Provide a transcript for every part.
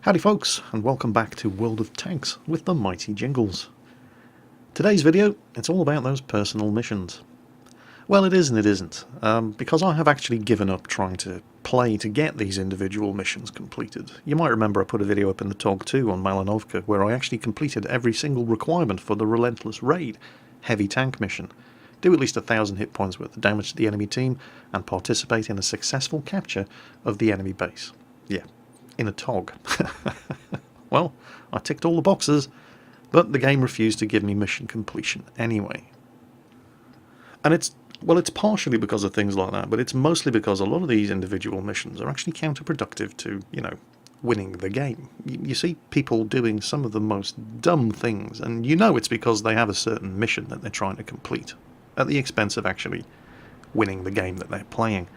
Howdy folks, and welcome back to World of Tanks with the mighty Jingles. Today's video, it's all about those personal missions. Well, it is and it isn't, because I have actually given up trying to play to get these individual missions completed. You might remember I put a video up in the Tog 2 on Malinovka where I actually completed every single requirement for the Relentless Raid heavy tank mission. Do at least 1,000 hit points worth of damage to the enemy team and participate in a successful capture of the enemy base. Yeah. In a Tog. Well, I ticked all the boxes, but the game refused to give me mission completion anyway. And it's partially because of things like that, but it's mostly because a lot of these individual missions are actually counterproductive to, winning the game. You see people doing some of the most dumb things, and you know it's because they have a certain mission that they're trying to complete, at the expense of actually winning the game that they're playing.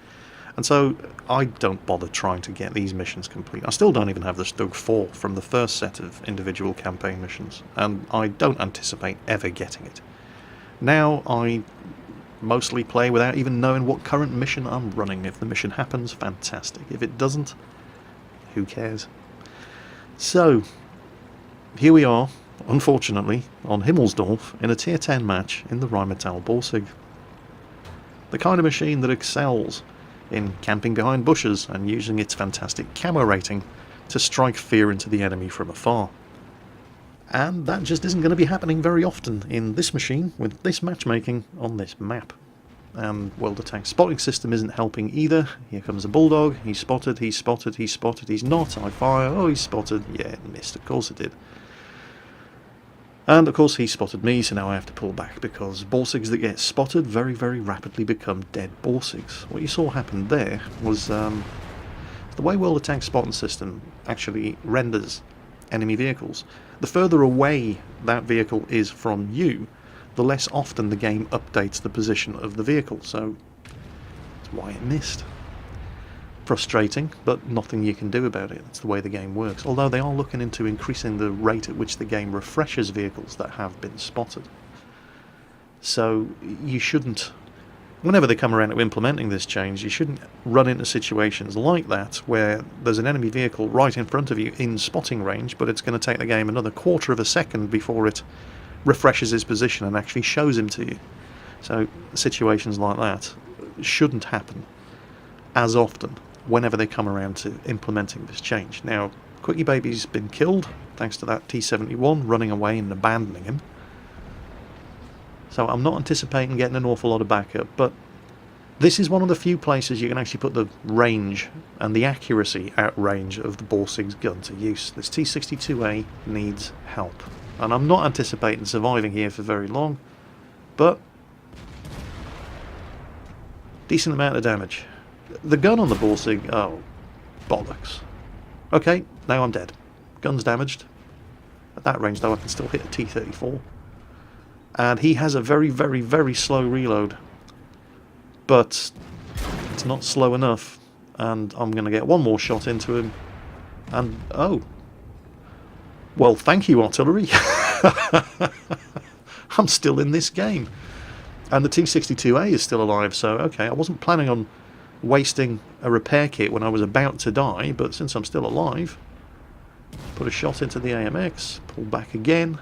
And so I don't bother trying to get these missions complete. I still don't even have the Stug 4 from the first set of individual campaign missions, and I don't anticipate ever getting it. Now I mostly play without even knowing what current mission I'm running. If the mission happens, fantastic. If it doesn't, who cares? So, here we are, unfortunately, on Himmelsdorf in a Tier 10 match in the Rheinmetall Borsig. The kind of machine that excels in camping behind bushes and using its fantastic camo rating to strike fear into the enemy from afar. And that just isn't going to be happening very often in this machine with this matchmaking on this map. And World of Tanks spotting system isn't helping either. Here comes a bulldog, he's spotted, he's spotted, he's spotted, he's not, I fire, oh he's spotted, yeah it missed, of course it did. And of course he spotted me, so now I have to pull back, because Borsigs that get spotted very, very rapidly become dead Borsigs. What you saw happen there was the way World of Tanks spotting system actually renders enemy vehicles. The further away that vehicle is from you, the less often the game updates the position of the vehicle, so that's why it missed. Frustrating, but nothing you can do about it. That's the way the game works. Although they are looking into increasing the rate at which the game refreshes vehicles that have been spotted. So you shouldn't, whenever they come around to implementing this change, you shouldn't run into situations like that where there's an enemy vehicle right in front of you in spotting range, but it's going to take the game another quarter of a second before it refreshes his position and actually shows him to you. So situations like that shouldn't happen as often whenever they come around to implementing this change. Now, Quickie Baby's been killed, thanks to that T-71 running away and abandoning him. So I'm not anticipating getting an awful lot of backup, but this is one of the few places you can actually put the range and the accuracy at range of the Borsig's gun to use. This T-62A needs help, and I'm not anticipating surviving here for very long, but decent amount of damage. The gun on the Borsig, oh, bollocks. Okay, now I'm dead. Gun's damaged. At that range, though, I can still hit a T-34. And he has a very, very, very slow reload. But it's not slow enough. And I'm going to get one more shot into him. And, oh. Well, thank you, artillery. I'm still in this game. And the T-62A is still alive, so, okay, I wasn't planning on wasting a repair kit when I was about to die, but since I'm still alive, put a shot into the AMX, pull back again,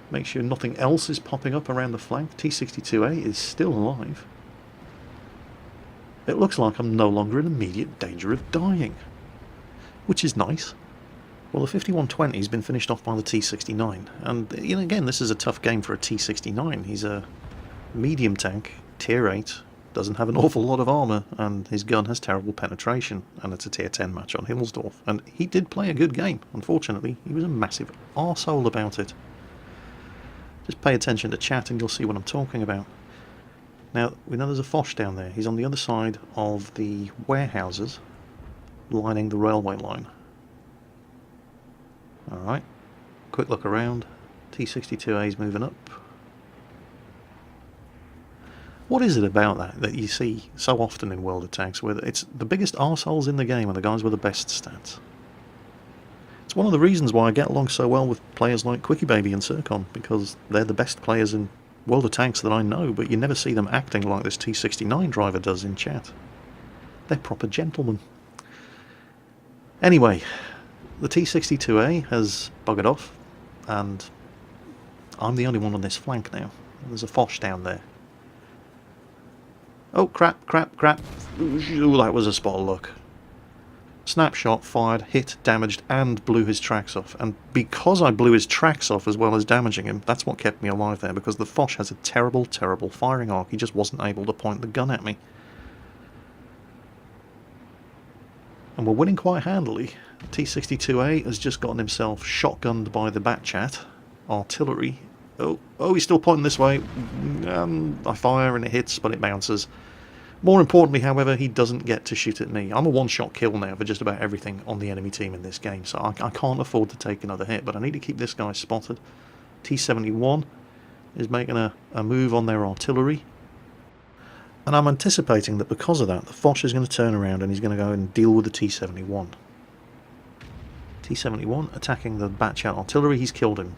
make sure nothing else is popping up around the flank. T-62A is still alive. It looks like I'm no longer in immediate danger of dying, which is nice. Well, the 5120 has been finished off by the T-69, and again, this is a tough game for a T-69. He's a medium tank, tier 8, doesn't have an awful lot of armour, and his gun has terrible penetration, and it's a tier 10 match on Himmelsdorf. And he did play a good game, unfortunately. He was a massive arsehole about it. Just pay attention to chat and you'll see what I'm talking about. Now, we know there's a Foch down there. He's on the other side of the warehouses, lining the railway line. Alright, quick look around. T-62A is moving up. What is it about that you see so often in World of Tanks, where it's the biggest arseholes in the game are the guys with the best stats? It's one of the reasons why I get along so well with players like Quickie Baby and Circon, because they're the best players in World of Tanks that I know, but you never see them acting like this T-69 driver does in chat. They're proper gentlemen. Anyway, the T-62A has buggered off, and I'm the only one on this flank now. There's a Foch down there. Oh, crap, crap, crap. Ooh, that was a spot of luck. Snapshot, fired, hit, damaged, and blew his tracks off. And because I blew his tracks off as well as damaging him, that's what kept me alive there, because the Foch has a terrible, terrible firing arc. He just wasn't able to point the gun at me. And we're winning quite handily. T-62A has just gotten himself shotgunned by the Batchat. Artillery. Oh, he's still pointing this way. I fire and it hits, but it bounces. More importantly, however, he doesn't get to shoot at me. I'm a one-shot kill now for just about everything on the enemy team in this game, so I can't afford to take another hit, but I need to keep this guy spotted. T-71 is making a move on their artillery. And I'm anticipating that because of that, the Foch is going to turn around and he's going to go and deal with the T-71. T-71 attacking the Batchat artillery, he's killed him.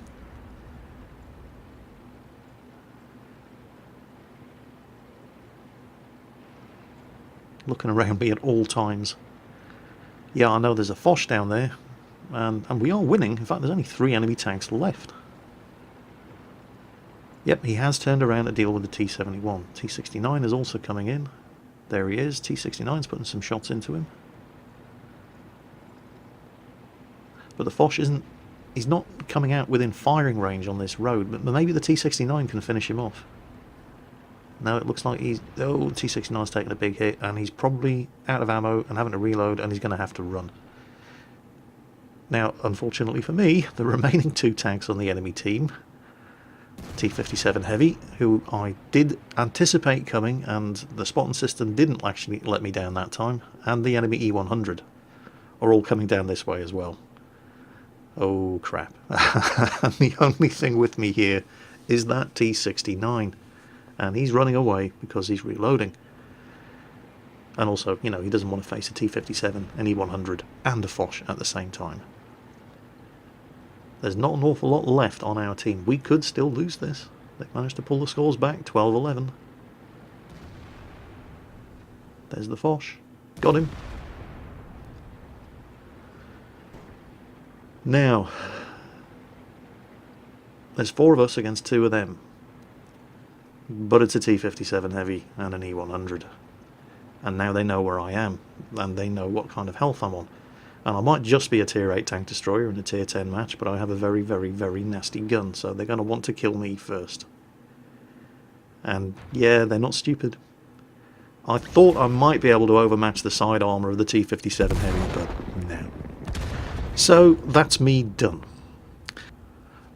Looking around me at all times. Yeah, I know there's a Foch down there, and we are winning. In fact, there's only 3 enemy tanks left. Yep, he has turned around to deal with the T-71. T-69 is also coming in. There he is. T-69's putting some shots into him. But the Foch isn't... he's not coming out within firing range on this road, but maybe the T-69 can finish him off. No, it looks like he's... oh, T-69's taking a big hit, and he's probably out of ammo and having to reload, and he's going to have to run. Now, unfortunately for me, the remaining 2 tanks on the enemy team, T-57 Heavy, who I did anticipate coming, and the spotting system didn't actually let me down that time, and the enemy E-100 are all coming down this way as well. Oh, crap. And the only thing with me here is that T-69. And he's running away because he's reloading. And also, you know, he doesn't want to face a T-57, an E-100, and a Foch at the same time. There's not an awful lot left on our team. We could still lose this. They've managed to pull the scores back, 12-11. There's the Foch. Got him. Now, there's 4 of us against 2 of them. But it's a T-57 Heavy and an E-100. And now they know where I am, and they know what kind of health I'm on. And I might just be a Tier 8 tank destroyer in a Tier 10 match, but I have a very, very, very nasty gun, so they're going to want to kill me first. And yeah, they're not stupid. I thought I might be able to overmatch the side armour of the T-57 Heavy, but no. So that's me done.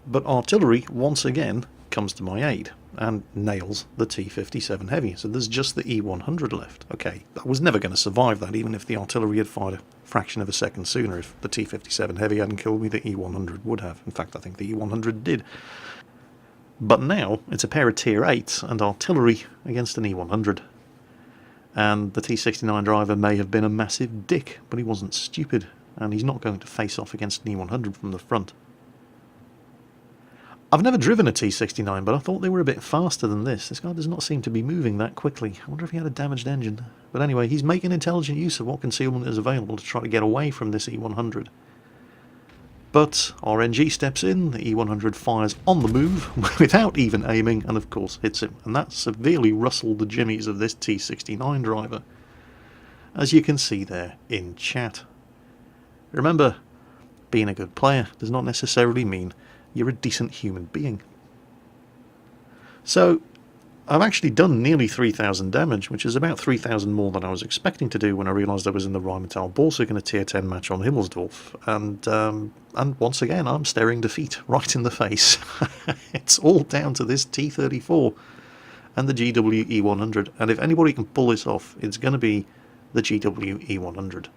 But artillery, once again, comes to my aid and nails the T-57 Heavy. So there's just the E-100 left. Okay, I was never going to survive that, even if the artillery had fired a fraction of a second sooner. If the T-57 Heavy hadn't killed me, the E-100 would have. In fact, I think the E-100 did. But now, it's a pair of Tier 8s and artillery against an E-100. And the T-69 driver may have been a massive dick, but he wasn't stupid. And he's not going to face off against an E-100 from the front. I've never driven a T-69, but I thought they were a bit faster than this. This guy does not seem to be moving that quickly. I wonder if he had a damaged engine. But anyway, he's making intelligent use of what concealment is available to try to get away from this E-100. But RNG steps in, the E-100 fires on the move without even aiming, and of course hits him. And that severely rustled the jimmies of this T-69 driver, as you can see there in chat. Remember, being a good player does not necessarily mean you're a decent human being. So, I've actually done nearly 3,000 damage, which is about 3,000 more than I was expecting to do when I realised I was in the Rheinmetall-Borsig in a Tier 10 match on Himmelsdorf. And once again, I'm staring defeat right in the face. It's all down to this T-34 and the GW E-100. And if anybody can pull this off, it's going to be the GW E-100.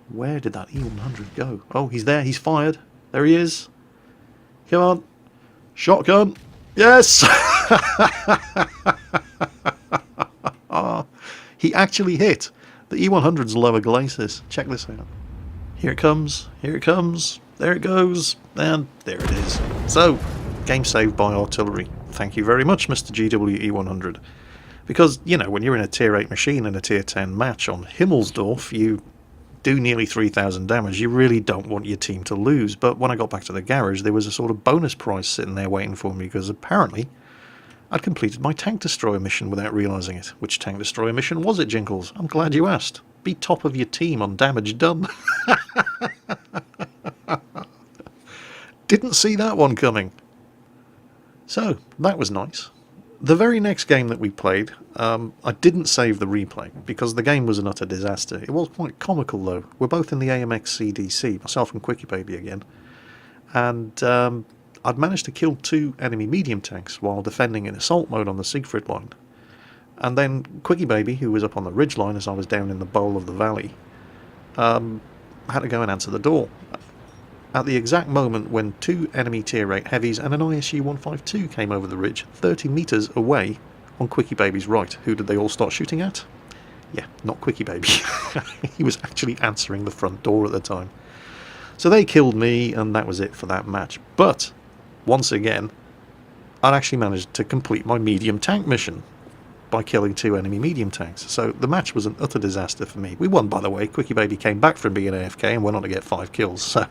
Where did that E-100 go? Oh, he's there, he's fired. There he is. Come on. Shotgun. Yes! He actually hit. The E-100's lower glacis. Check this out. Here it comes. Here it comes. There it goes. And there it is. So, game saved by artillery. Thank you very much, Mr. GW E-100. Because, you know, when you're in a Tier 8 machine in a Tier 10 match on Himmelsdorf, you do nearly 3,000 damage, you really don't want your team to lose. But when I got back to the garage, there was a sort of bonus prize sitting there waiting for me, because apparently I'd completed my tank destroyer mission without realising it. Which tank destroyer mission was it, Jingles? I'm glad you asked. Be top of your team on damage done. Didn't see that one coming. So, that was nice. The very next game that we played, I didn't save the replay, because the game was an utter disaster. It was quite comical, though. We're both in the AMX CDC, myself and Quickie Baby again. And I'd managed to kill 2 enemy medium tanks while defending in assault mode on the Siegfried line. And then Quickie Baby, who was up on the ridge line as I was down in the bowl of the valley, had to go and answer the door. At the exact moment when 2 enemy tier 8 heavies and an ISU-152 came over the ridge, 30 metres away on Quickie Baby's right. Who did they all start shooting at? Yeah, not Quickie Baby. He was actually answering the front door at the time. So they killed me, and that was it for that match. But, once again, I'd actually managed to complete my medium tank mission by killing 2 enemy medium tanks. So the match was an utter disaster for me. We won, by the way. Quickie Baby came back from being AFK and went on to get 5 kills, so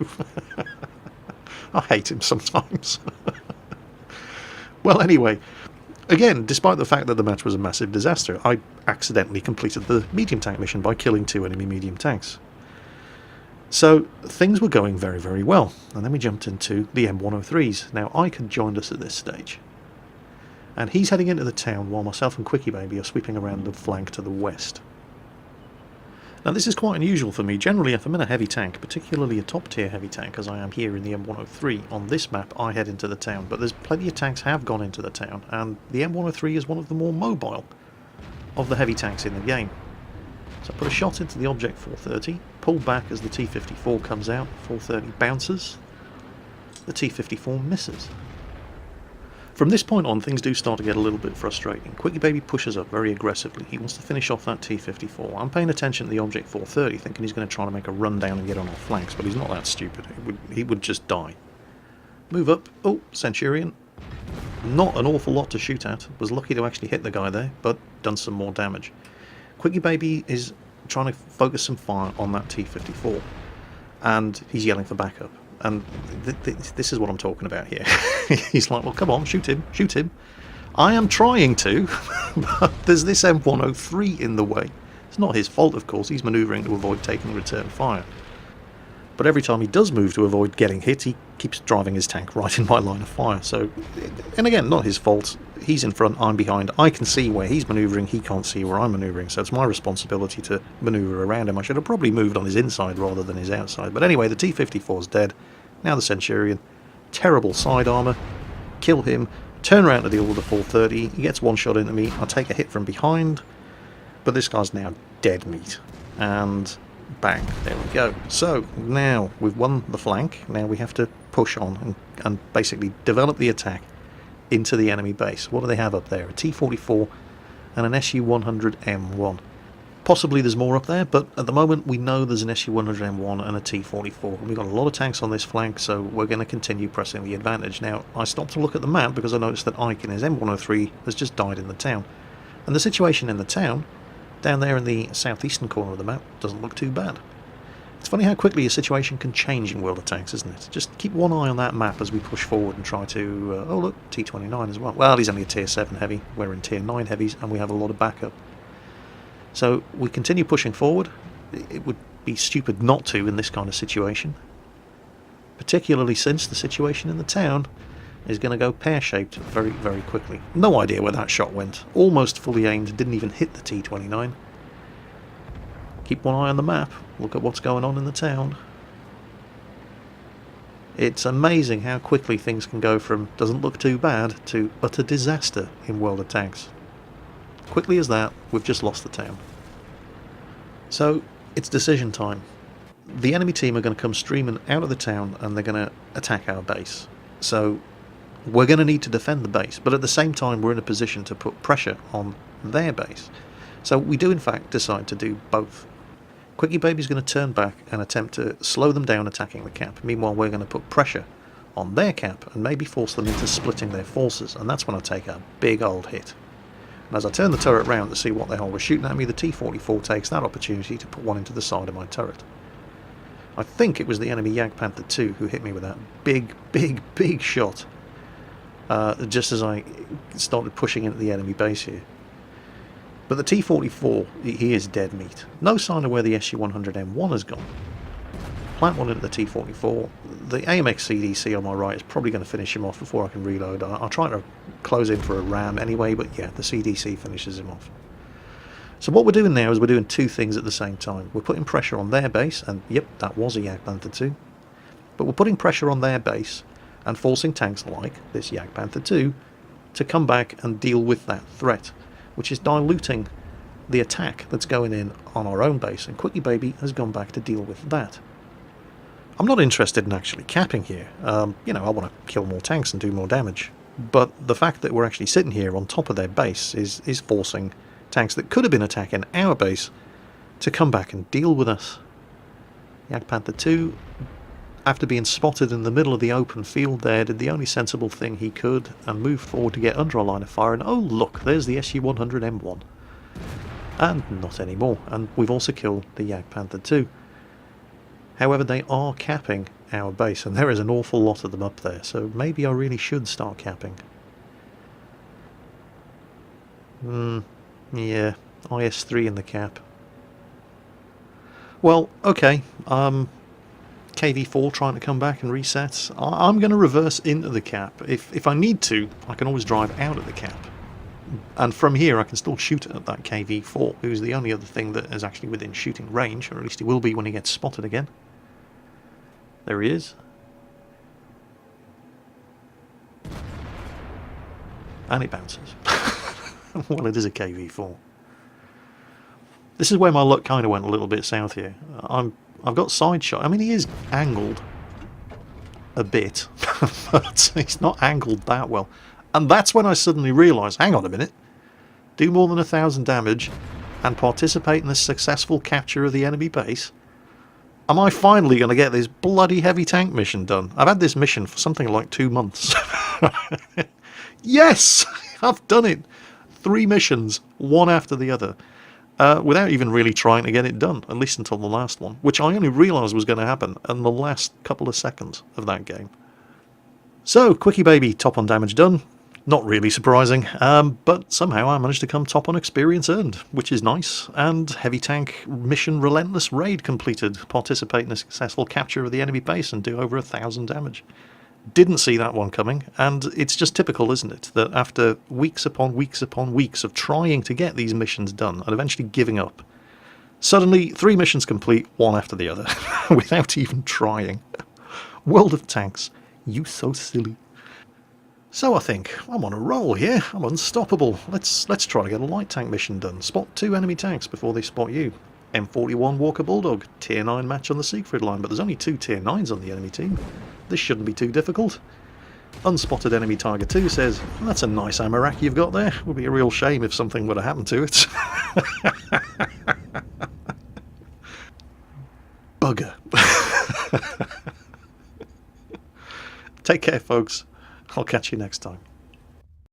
I hate him sometimes. Well, anyway, again, despite the fact that the match was a massive disaster, I accidentally completed the medium tank mission by killing 2 enemy medium tanks. So things were going very, very well. And then we jumped into the M103s. Now, Ike had joined us at this stage, and he's heading into the town while myself and Quickie Baby are sweeping around the flank to the west. Now, this is quite unusual for me. Generally, if I'm in a heavy tank, particularly a top-tier heavy tank, as I am here in the M103, on this map I head into the town, but there's plenty of tanks have gone into the town, and the M103 is one of the more mobile of the heavy tanks in the game. So I put a shot into the Object 430, pull back as the T-54 comes out, 430 bounces, the T-54 misses. From this point on, things do start to get a little bit frustrating. Quickie Baby pushes up very aggressively. He wants to finish off that T-54. I'm paying attention to the Object 430, thinking he's going to try to make a run down and get on our flanks, but he's not that stupid. He would just die. Move up. Oh, Centurion. Not an awful lot to shoot at. Was lucky to actually hit the guy there, but done some more damage. Quickie Baby is trying to focus some fire on that T-54, and he's yelling for backup. And this is what I'm talking about here. He's like, well, come on, shoot him, shoot him. I am trying to, but there's this M103 in the way. It's not his fault, of course. He's manoeuvring to avoid taking return fire. But every time he does move to avoid getting hit, he keeps driving his tank right in my line of fire. So, and again, not his fault. He's in front, I'm behind. I can see where he's manoeuvring, he can't see where I'm manoeuvring. So it's my responsibility to manoeuvre around him. I should have probably moved on his inside rather than his outside. But anyway, the T-54's dead. Now the Centurion. Terrible side armour. Kill him. Turn around to deal with the 430. He gets one shot into me. I take a hit from behind. But this guy's now dead meat. And bang, there we go. So now we've won the flank. Now we have to push on and basically develop the attack into the enemy base. What do they have up there? A T-44 and an SU-100M1. Possibly there's more up there, but at the moment we know there's an SU-100M1 and a T-44. We've got a lot of tanks on this flank, so we're going to continue pressing the advantage. Now, I stopped to look at the map because I noticed that Ike in his M103 has just died in the town. And the situation in the town, down there in the southeastern corner of the map, doesn't look too bad. It's funny how quickly a situation can change in World of Tanks, isn't it? Just keep one eye on that map as we push forward and try to... oh look, T-29 as well. Well, he's only a tier 7 heavy. We're in tier 9 heavies and we have a lot of backup. So we continue pushing forward. It would be stupid not to in this kind of situation. Particularly since the situation in the town is going to go pear-shaped very, very quickly. No idea where that shot went. Almost fully aimed, didn't even hit the T-29. Keep one eye on the map. Look at what's going on in the town. It's amazing how quickly things can go from doesn't look too bad to utter disaster in World of Tanks. Quickly as that, we've just lost the town. So, it's decision time. The enemy team are going to come streaming out of the town and they're going to attack our base. So, we're going to need to defend the base, but at the same time we're in a position to put pressure on their base. So we do in fact decide to do both. Quickie Baby's going to turn back and attempt to slow them down attacking the cap. Meanwhile, we're going to put pressure on their cap and maybe force them into splitting their forces, and that's when I take a big old hit. And as I turn the turret round to see what the hell was shooting at me, the T-44 takes that opportunity to put one into the side of my turret. I think it was the enemy Jagdpanther 2 who hit me with that big shot, just as I started pushing into the enemy base here. But the T-44, he is dead meat. No sign of where the SU-100M1 has gone. Plant one into the T-44. The AMX CDC on my right is probably going to finish him off before I can reload. I'll try to close in for a ram anyway, but yeah, the CDC finishes him off. So what we're doing now is we're doing two things at the same time. We're putting pressure on their base, and yep, that was a Jagdpanther 2. But we're putting pressure on their base and forcing tanks like this Jagdpanther 2 to come back and deal with that threat, which is diluting the attack that's going in on our own base, and Quickie Baby has gone back to deal with that. I'm not interested in actually capping here. You know, I want to kill more tanks and do more damage. But the fact that we're actually sitting here on top of their base is forcing tanks that could have been attacking our base to come back and deal with us. Jagdpanther 2, after being spotted in the middle of the open field there, did the only sensible thing he could and moved forward to get under a line of fire, and oh look, there's the SU-100M1. And not anymore, and we've also killed the Jagdpanther 2. However, they are capping our base, and there is an awful lot of them up there, so maybe I really should start capping. Yeah, IS-3 in the cap. Well, okay, KV-4 trying to come back and reset. I'm going to reverse into the cap. If I need to, I can always drive out of the cap. And from here I can still shoot at that KV-4, who's the only other thing that is actually within shooting range, or at least he will be when he gets spotted again. There he is. And it bounces. Well, it is a KV-4. This is where my luck kind of went a little bit south here. I've got side shot. I mean, he is angled a bit, but he's not angled that well. And that's when I suddenly realised, hang on a minute, do more than 1,000 damage and participate in the successful capture of the enemy base? Am I finally going to get this bloody heavy tank mission done? I've had this mission for something like 2 months. Yes! I've done it! 3 missions, one after the other, without even really trying to get it done, at least until the last one, which I only realised was going to happen in the last couple of seconds of that game. So, Quickie Baby, top on damage done. Not really surprising, but somehow I managed to come top on experience earned, which is nice, and heavy tank mission Relentless Raid completed, participate in a successful capture of the enemy base and do over 1,000 damage. Didn't see that one coming, and it's just typical, isn't it, that after weeks upon weeks upon weeks of trying to get these missions done and eventually giving up, suddenly 3 missions complete, one after the other, without even trying. World of Tanks, you so silly. So I think I'm on a roll here. I'm unstoppable. Let's try to get a light tank mission done. Spot 2 enemy tanks before they spot you. M41 Walker Bulldog, tier 9 match on the Siegfried line, but there's only 2 tier 9s on the enemy team. This shouldn't be too difficult. Unspotted enemy Tiger 2 says, that's a nice ammo rack you've got there. Would be a real shame if something would have happened to it. Bugger. Take care, folks. I'll catch you next time.